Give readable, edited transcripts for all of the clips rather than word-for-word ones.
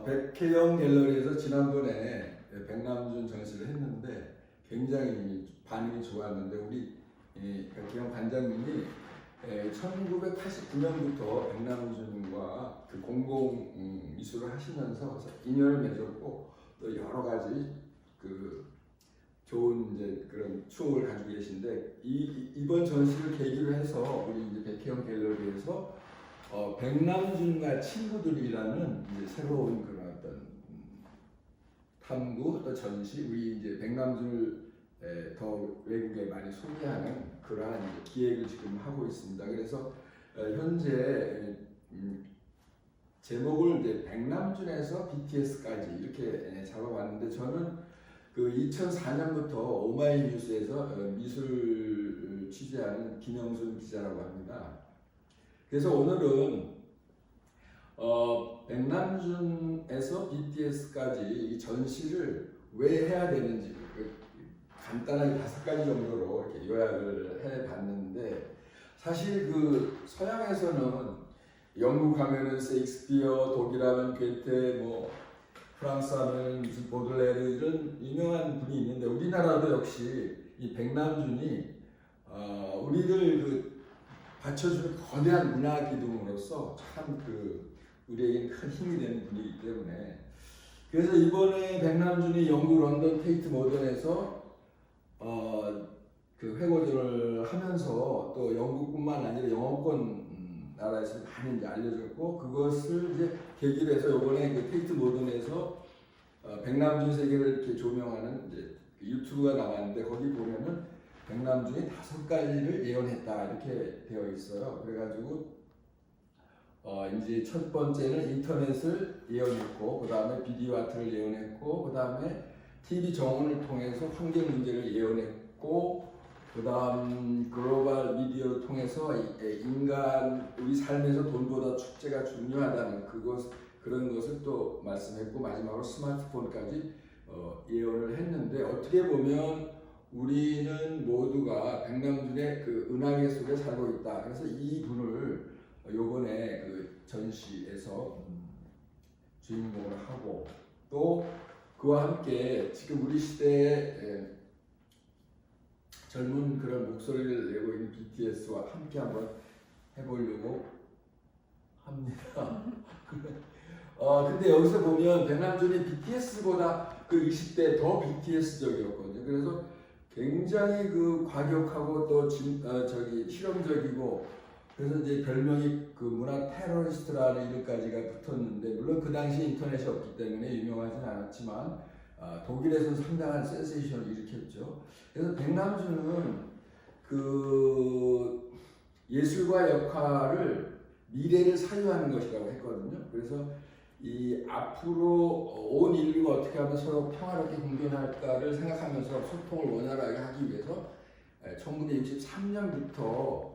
백혜영 갤러리에서 지난번에 백남준 전시를 했는데 굉장히 반응이 좋았는데 우리 백혜영 관장님이 1989년부터 백남준과 그 공공 미술을 하시면서 인연을 맺었고 또 여러 가지 그 좋은 이제 그런 추억을 가지고 계신데 이번 전시를 계기로 해서 우리 이제 백혜영 갤러리에서 백남준과 친구들이라는 이제 새로운 그런 어떤 탐구 또 전시 우리 이제 백남준을 더 외국에 많이 소개하는 그러한 이제 기획을 지금 하고 있습니다. 그래서 현재 제목을 이제 백남준에서 BTS까지 이렇게 잡아봤는데 저는 그 2004년부터 오마이뉴스에서 미술 취재하는 김영순 기자라고 합니다. 그래서 오늘은 백남준에서 BTS까지 이 전시를 왜 해야 되는지 간단하게 5가지 정도로 이렇게 요약을 해봤는데 사실 그 서양에서는 영국 하면은 세익스피어, 독일 하면 괴테, 뭐 프랑스 하면 무슨 보들레르 이런 유명한 분이 있는데 우리나라도 역시 이 백남준이 우리를 그 받쳐주는 거대한 문화 기둥으로서 참 그 우리에게는 큰 힘이 되는 분이기 때문에 그래서 이번에 백남준이 영국 런던 테이트 모던에서 그 회고전을 하면서 또 영국뿐만 아니라 영어권 나라에서 많이 이제 알려졌고 그것을 이제 계기로 해서 이번에 그 테이트 모던에서 백남준 세계를 이렇게 조명하는 이제 유튜브가 나왔는데 거기 보면은 백남준이 5가지를 예언했다 이렇게 되어 있어요. 그래가지고 이제 첫 번째는 인터넷을 예언했고 그 다음에 비디오 아트를 예언했고 그 다음에 TV 정원을 통해서 환경 문제를 예언했고 그 다음 글로벌 미디어를 통해서 인간 우리 삶에서 돈보다 축제가 중요하다는 그런 것을 또 말씀했고 마지막으로 스마트폰까지 예언을 했는데 어떻게 보면 우리는 모두가 백남준의 그 은하계 속에 살고 있다. 그래서 이 분을 요번에 그 전시에서 주인공을 하고 또 그와 함께 지금 우리 시대에 젊은 그런 목소리를 내고 있는 BTS와 함께 한번 해보려고 합니다. 근데 여기서 보면 백남준이 BTS보다 그 20대 더 BTS적이었거든요. 그래서 굉장히 그 과격하고 또 실험적이고 그래서 이제 별명이 그 문화 테러리스트라는 이름까지가 붙었는데 물론 그 당시 인터넷이 없기 때문에 유명하진 않았지만 독일에서는 상당한 센세이션을 일으켰죠. 그래서 백남준은 그 예술과 역할을 미래를 사유하는 것이라고 했거든요. 그래서 이 앞으로 온 인류가 어떻게 하면 서로 평화롭게 공존할까를 생각하면서 소통을 원활하게 하기 위해서 1963년부터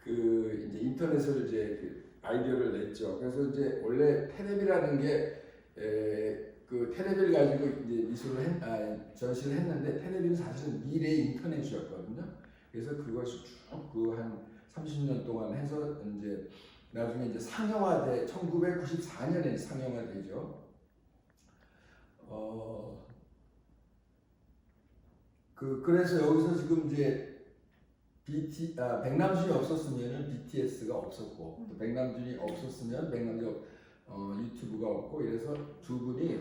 그 이제 인터넷을 이제 그 아이디어를 냈죠. 그래서 이제 원래 테레비라는 게 그 테레비를 가지고 이제 전시를 했는데 테레비는 사실은 미래의 인터넷이었거든요. 그래서 그것이 쭉 그 한 30년 동안 해서 이제 나중에 이제 상영화돼 1994년에 상영화되죠. 그래서 여기서 지금 이제 백남준이 없었으면은 BTS가 없었고 또 백남준이 없었으면 백남준 유튜브가 없고 이래서 두 분이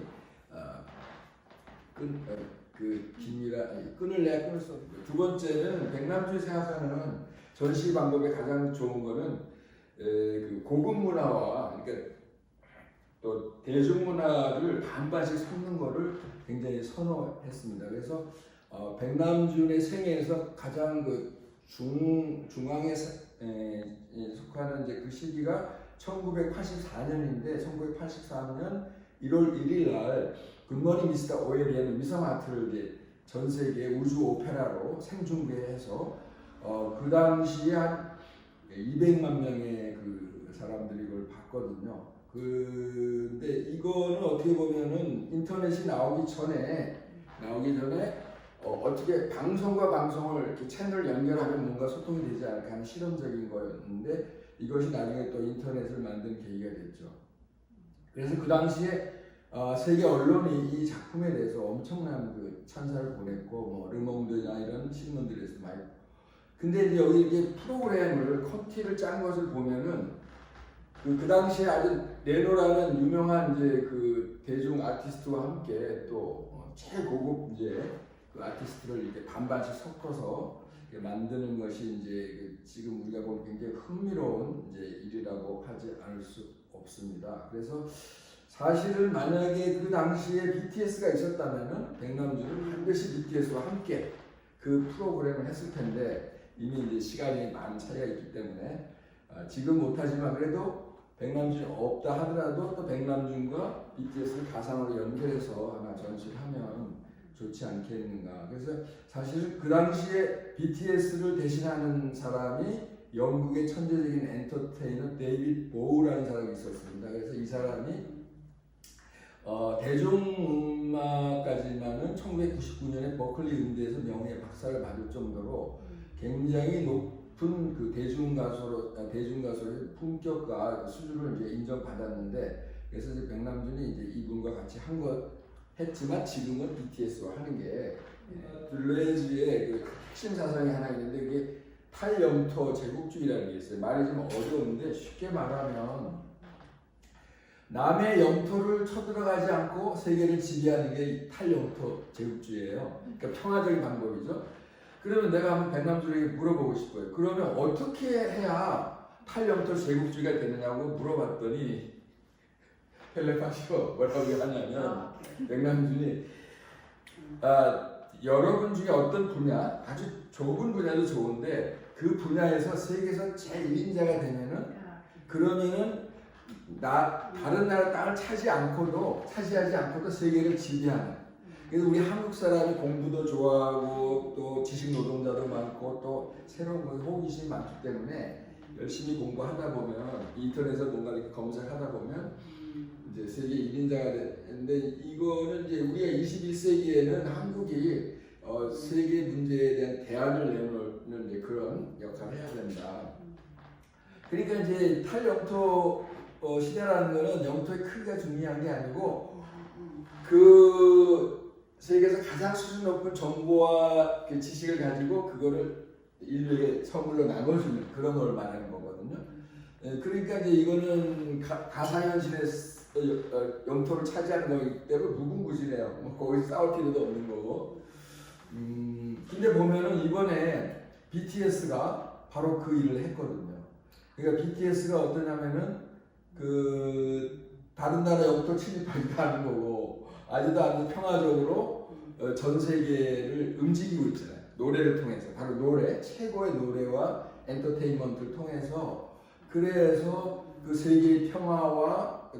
끈을 내야 끊을 수 없고 두 번째는 백남준이 생각하는 전시 방법의 가장 좋은 거는 그 고급 문화와 그러니까 또 대중문화를 반반씩 섞는 거를 굉장히 선호했습니다. 그래서 백남준의 생애에서 가장 그 중앙에 속하는 이제 그 시기가 1984년인데 1984년 1월 1일 날 굿모닝 미스터 오엘이라는 미서마트를 이제 전 세계 우주 오페라로 생중계해서 그 당시에 한 200만 명의 그 사람들이 이걸 봤거든요. 근데 이거는 어떻게 보면은 인터넷이 나오기 전에 어떻게 방송과 방송을 이렇게 채널 연결하면 뭔가 소통이 되지 않을까 하는 실험적인 거였는데 이것이 나중에 또 인터넷을 만든 계기가 됐죠. 그래서 그 당시에 세계 언론이 이 작품에 대해서 엄청난 그 찬사를 보냈고 뭐 르몽드나 이런 신문들에서 많이. 근데 이제 여기 이렇게 프로그램을 커티를 짠 것을 보면은 그 당시에 아주 레노라는 유명한 이제 그 대중 아티스트와 함께 또 최고급 이제 그 아티스트를 이렇게 반반씩 섞어서 이렇게 만드는 것이 이제 지금 우리가 보면 굉장히 흥미로운 이제 일이라고 하지 않을 수 없습니다. 그래서 사실은 만약에 그 당시에 BTS가 있었다면은 백남준은 반드시 BTS와 함께 그 프로그램을 했을 텐데 이미 이제 시간이 많은 차이가 있기 때문에 지금 못하지만 그래도 백남준이 없다 하더라도 또 백남준과 BTS를 가상으로 연결해서 하나 전시하면 좋지 않겠는가. 그래서 사실 그 당시에 BTS를 대신하는 사람이 영국의 천재적인 엔터테이너 데이빗 보우라는 사람이 있었습니다. 그래서 이 사람이 대중음악까지만은 1999년에 버클리 음대에서 명예 박사를 받을 정도로 굉장히 높은 그 대중가수의 품격과 수준을 이제 인정받았는데, 그래서 이제 백남준이 이제 이분과 같이 한 것 했지만 지금은 BTS와 하는 게 들레즈의 그 핵심 사상이 하나 있는데 그게 탈영토 제국주의라는 게 있어요. 말이 좀 어려운데 쉽게 말하면 남의 영토를 쳐들어가지 않고 세계를 지배하는 게 탈영토 제국주의예요. 그러니까 평화적인 방법이죠. 그러면 내가 한번 백남준에게 물어보고 싶어요. 그러면 어떻게 해야 탈영토 제국주의가 되느냐고 물어봤더니 텔레파시가 뭐라고 하냐면 백남준이 여러분 중에 어떤 분야, 아주 좁은 분야도 좋은데 그 분야에서 세계에서 제일 1인자가 되면은 그러면은 다른 나라 땅을 차지하지 않고도 세계를 지배하는. 그래서 우리 한국 사람이 공부도 좋아하고 또 지식 노동자도 많고 또 새로운 것에 호기심이 많기 때문에 열심히 공부하다 보면 인터넷에서 뭔가 이렇게 검색하다 보면 이제 세계 1인자가 되는데, 이거는 이제 우리가 21세기에는 한국이 세계 문제에 대한 대안을 내놓는 이제 그런 역할을 해야 된다. 그러니까 이제 탈영토 시대라는 거는 영토의 크기가 중요한 게 아니고 그 세계에서 가장 수준 높은 정보와 그 지식을 가지고 그거를 인류에게 선물로 나눠주는 그런 걸 말하는 거거든요. 그러니까 이제 이거는 가상현실의 영토를 차지하는 거기 때문에 무궁무진해요. 뭐 거기서 싸울 필요도 없는 거고. 근데 보면은 이번에 BTS가 바로 그 일을 했거든요. 그러니까 BTS가 어떠냐면은 그 다른 나라 영토 침입하기도 하는 거고 아주 평화적으로 전 세계를 움직이고 있잖아요. 노래를 통해서, 바로 노래, 최고의 노래와 엔터테인먼트를 통해서. 그래서 그 세계의 평화와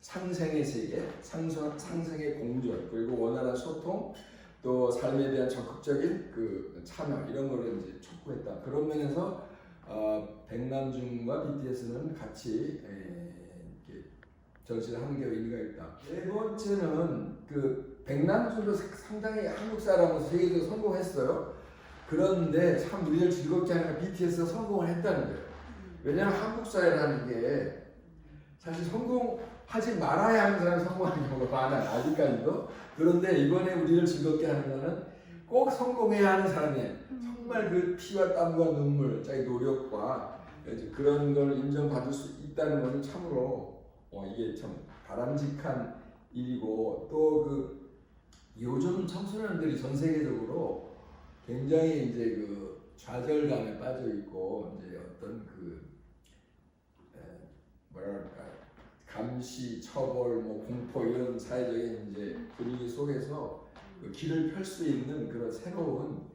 상생의 세계, 상생의 공존, 그리고 원활한 소통, 또 삶에 대한 적극적인 그 참여, 이런 거를 이제 촉구했다. 그런 면에서 백남준과 BTS는 같이 전시를 하는 게 의미가 있다. 네 번째는 그 백남준도 상당히 한국 사람으로서 세계적으로 성공했어요. 그런데 참 우리를 즐겁게 하는 BTS가 성공을 했다는 거예요. 왜냐하면 한국 사회라는 게 사실 성공하지 말아야 하는 사람이 성공하는 경우가 많아요. 아직까지도. 그런데 이번에 우리를 즐겁게 하는 거는 꼭 성공해야 하는 사람이에요. 정말 그 피와 땀과 눈물, 자기 노력과 그런 걸 인정받을 수 있다는 것은 참으로 이게 참 바람직한 일이고, 또 그 요즘 청소년들이 전 세계적으로 굉장히 이제 그 좌절감에 빠져 있고 이제 어떤 그 뭐랄까 감시, 처벌, 뭐 공포 이런 사회적인 이제 분위기 속에서 그 길을 펼 수 있는 그런 새로운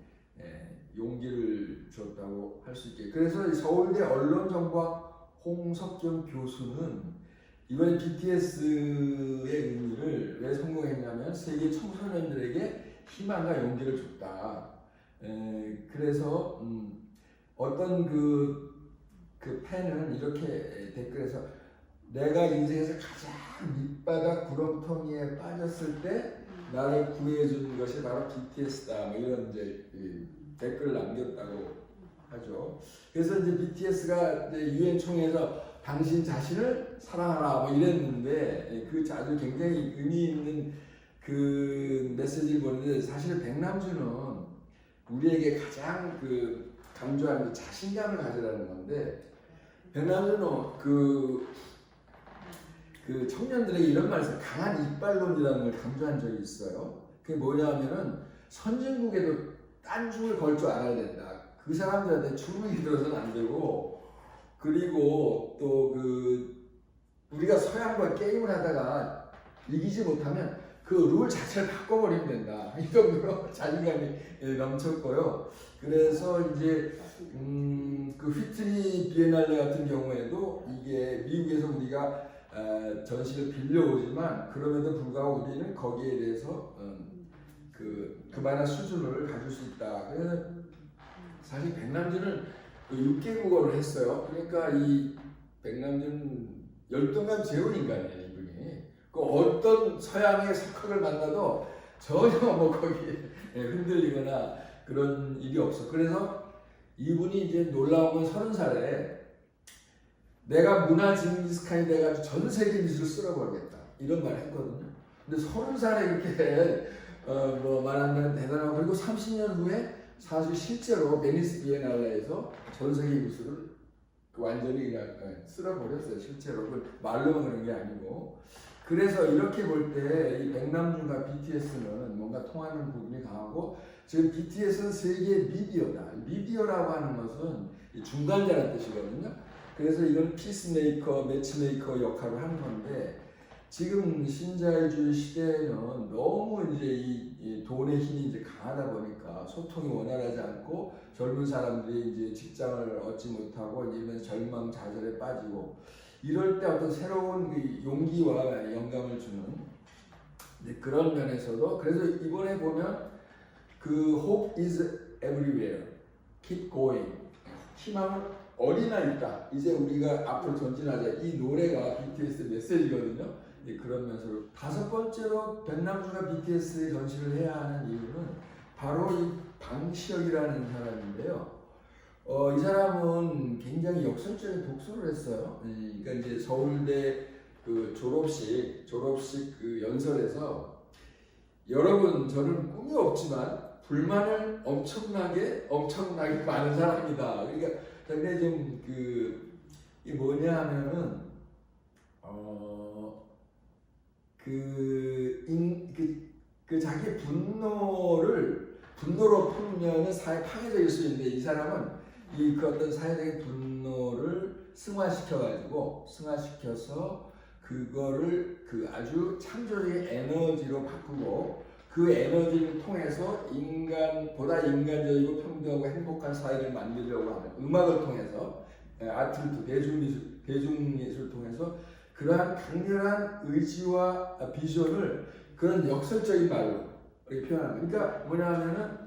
용기를 줬다고 할 수 있게. 그래서 서울대 언론정보학 홍석경 교수는 이번에 BTS의 의미를 왜 성공했냐면 세계 청소년들에게 희망과 용기를 줬다. 그래서 어떤 그 팬은 이렇게 댓글에서 내가 인생에서 가장 밑바닥 구렁텅이에 빠졌을 때 나를 구해준 것이 바로 BTS다. 뭐 이런 이제 댓글을 남겼다고 하죠. 그래서 이제 BTS가 이제 유엔 총회에서 당신 자신을 사랑하라 뭐 이랬는데 그 아주 굉장히 의미 있는 그 메시지를 보는데 사실 백남주는 우리에게 가장 그 강조하는 게 자신감을 가지라는 건데 백남주는 그 청년들에게 이런 말을 했어요. 강한 이빨론이라는 걸 강조한 적이 있어요. 그게 뭐냐면은 선진국에도 딴중을 걸 줄 알아야 된다. 그 사람들한테 주눅이 들어서는 안 되고 그리고 또 그 우리가 서양과 게임을 하다가 이기지 못하면 그 룰 자체를 바꿔버리면 된다. 이 정도로 자신감이 넘쳤고요. 그래서 이제 그 휘트니 비엔날레 같은 경우에도 이게 미국에서 우리가 전시를 빌려오지만 그럼에도 불구하고 우리는 거기에 대해서 그만한 수준을 가질 수 있다. 그래서 사실 백남준은 그 6개국어를 했어요. 그러니까 이 백남준은 열등감 제운 인간이에요, 이분이. 그 어떤 서양의 석학을 만나도 전혀 뭐 거기에 흔들리거나 그런 일이 없어. 그래서 이분이 이제 놀라운 건 30살에 내가 문화 징기스칸이 돼가지고 전 세계 미술을 쓸어버리겠다 이런 말을 했거든요. 근데 30살에 이렇게 뭐 말하면 대단하고 그리고 30년 후에 사실 실제로 베니스 비엔날레에서 전 세계 미술을 완전히 그냥 쓸어버렸어요. 실제로 그 말로만 그런 게 아니고. 그래서 이렇게 볼 때 이 백남준과 BTS는 뭔가 통하는 부분이 강하고 지금 BTS는 세계 미디어다. 미디어라고 하는 것은 중간자라는 뜻이거든요. 그래서 이건 피스메이커, 매치메이커 역할을 하는 건데 지금 신자유주의 시대에는 너무 이제 이 돈의 힘이 이제 강하다 보니까 소통이 원활하지 않고 젊은 사람들이 이제 직장을 얻지 못하고 이러면서 절망 좌절에 빠지고 이럴 때 어떤 새로운 그 용기와 영감을 주는 그런 면에서도 그래서 이번에 보면 그 Hope is everywhere, keep going, 희망은 어디나 있다. 이제 우리가 앞으로 전진하자. 이 노래가 BTS의 메시지거든요. 그런 면에서 다섯 번째로 백남주가 BTS의 전시를 해야 하는 이유는 바로 이 방시혁이라는 사람인데요. 이 사람은 굉장히 역설적인 독서를 했어요. 그러니까 이제 서울대 그 졸업식 그 연설에서 여러분 저는 꿈이 없지만 불만은 엄청나게 많은 사람이다. 그러니까 근데 좀 이게 뭐냐 하면은 그 자기 분노로 풀면은 사회 파괴적일 수 있는데 이 사람은 그 어떤 사회적인 분노를 승화시켜서 그거를 그 아주 창조적인 에너지로 바꾸고 그 에너지를 통해서 보다 인간적이고 평등하고 행복한 사회를 만들려고 하는 음악을 통해서 아트를 대중예술을 통해서 그러한 강렬한 의지와 비전을 그런 역설적인 말로 이렇게 표현합니다. 그러니까 뭐냐 하면은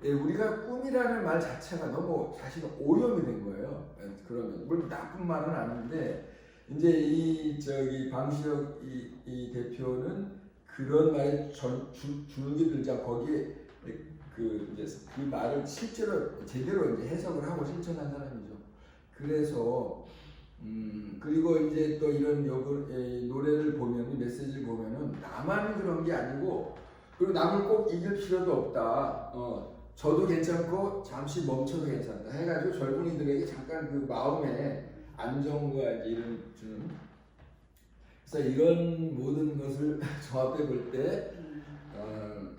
우리가 꿈이라는 말 자체가 너무 사실 오염이 된 거예요. 그러면 물론 나쁜 말은 아닌데 이제 이 방시혁 이 대표는 그런 말에 주눅이 들자 거기에 그 말을 실제로 제대로 이제 해석을 하고 실천한 사람이죠. 그래서 그리고 이제 또 이런 노래를 보면 메시지를 보면은 나만 그런 게 아니고 그리고 남을 꼭 이길 필요도 없다. 저도 괜찮고 잠시 멈춰도 괜찮다. 해가지고 젊은이들에게 잠깐 그 마음의 안정과 이런 주는. 그래서 이런 모든 것을 조합해 볼 때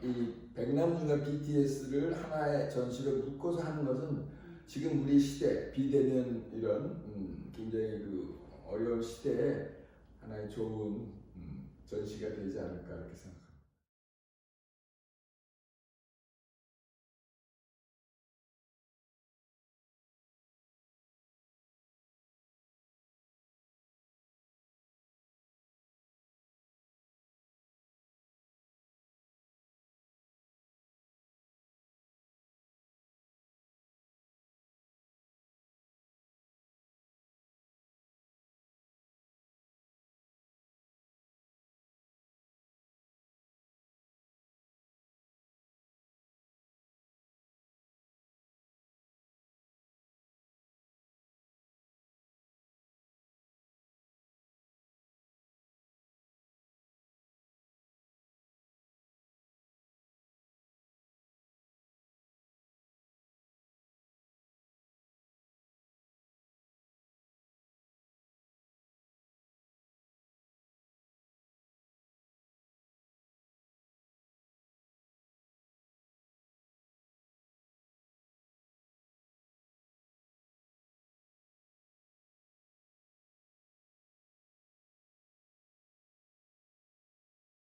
이 백남준과 BTS를 하나의 전시로 묶어서 하는 것은 지금 우리 시대 비대면 이런 굉장히 그 어려운 시대에 하나의 좋은 전시가 되지 않을까 이렇게 생각합니다.